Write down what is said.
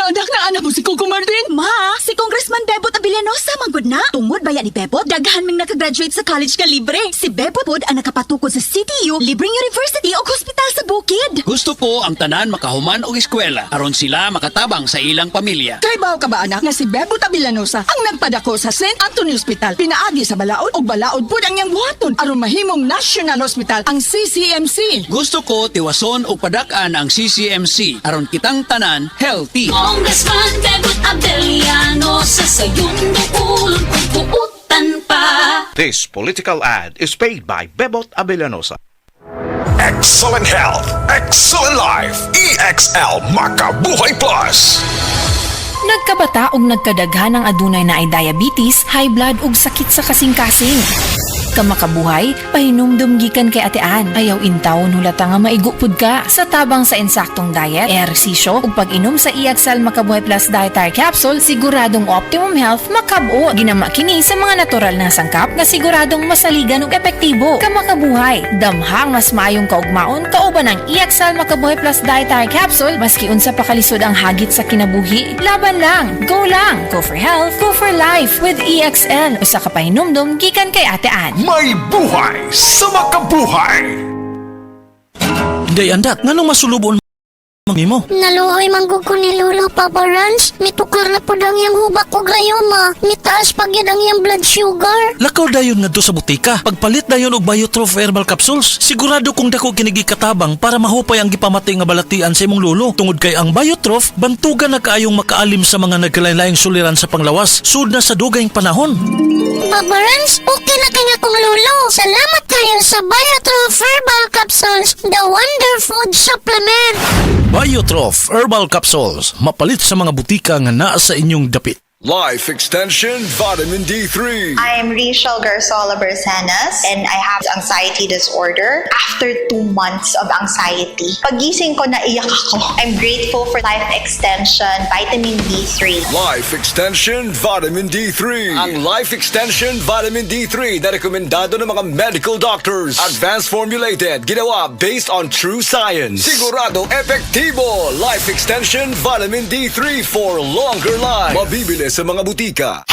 Anak na anak mo si Coco Martin. Ma, si Congressman Bebot Abilianosa manggod na. Tungod baya ni Bebot, daghan ming nakagraduate sa college ka libre. Si Bebot pod ang nakapatukod sa CTU, libreng university o hospital sa bukid. Gusto ko ang tanan makahuman og eskwela aron sila makatabang sa ilang pamilya. Kay bao ka ba anak nga si Bebot Abilianosa ang nagpadako sa St. Anthony Hospital. Pinaagi sa balaod o balaod pod ang iyang buhaton aron mahimong National Hospital ang CCMC. Gusto ko tiwason og padak-an ang CCMC aron kitang tanan healthy. Congressman Bebot Abilianosa sa iyong duulong pagbuutan pa. This political ad is paid by Bebot Abilianosa. Excellent health, excellent life. EXL Makabuhay Plus. Nagkabata og nagkadaghan ng adunay na ay diabetes, high blood ug sakit sa kasing-kasing. Kamakabuhay, pahinumdum gikan kay atean. Ayaw intawon hulata nga maigupod ka. Sa tabang sa insaktong diet, ehersisyo ug pag-inom sa EXL Makabuhay Plus Dietary Capsule, siguradong optimum health makab-o. Ginama kini sa mga natural na sangkap nga siguradong masaligan ug epektibo. Kamakabuhay, damhang mas maayong kaugmaon kauban ang EXL Makabuhay Plus Dietary Capsule maski unsa pa kalisod ang hagit sa kinabuhi. Laban lang, go lang. Go for health, go for life with EXL. Usa ka pahinumdum gikan kay atean. May buhay sa makabuhay. Day andak, nganong masulubon mo? Naluoy manggug ko ni Lolo Papa Rans. Mitukar na po ang iyang hubak ko gayoma. Mitaas pag yan ang iyang blood sugar. Lakaw dayon nga do sa butika. Pagpalit dayon og Biotrof Herbal Capsules. Sigurado kung dako kinigi katabang para mahupay ang gipamatay nga balatian sa imong lolo. Tungod kay ang Biotrof, bantugan na kaayong makaalim sa mga nagkalain-laing suliran sa panglawas. Sud na sa dugayng panahon. Papa Rans, okay na kaya kong lolo. Salamat kayo sa Biotrof Herbal Capsules, the Wonder Food Supplement. Biotrof Herbal Capsules. Mapalit sa mga butika nga naa sa inyong dapit. Life Extension Vitamin D3. I am Rachel Garzola Bersanas and I have anxiety disorder after 2 months of anxiety. Pagising ko, naiyak ako. I'm grateful for Life Extension Vitamin D3. Life Extension Vitamin D3. Ang Life Extension Vitamin D3 na rekomendado ng mga medical doctors. Advanced formulated, ginawa based on true science. Sigurado epektibo. Life Extension Vitamin D3 for longer life. Mabibili sa mga butika.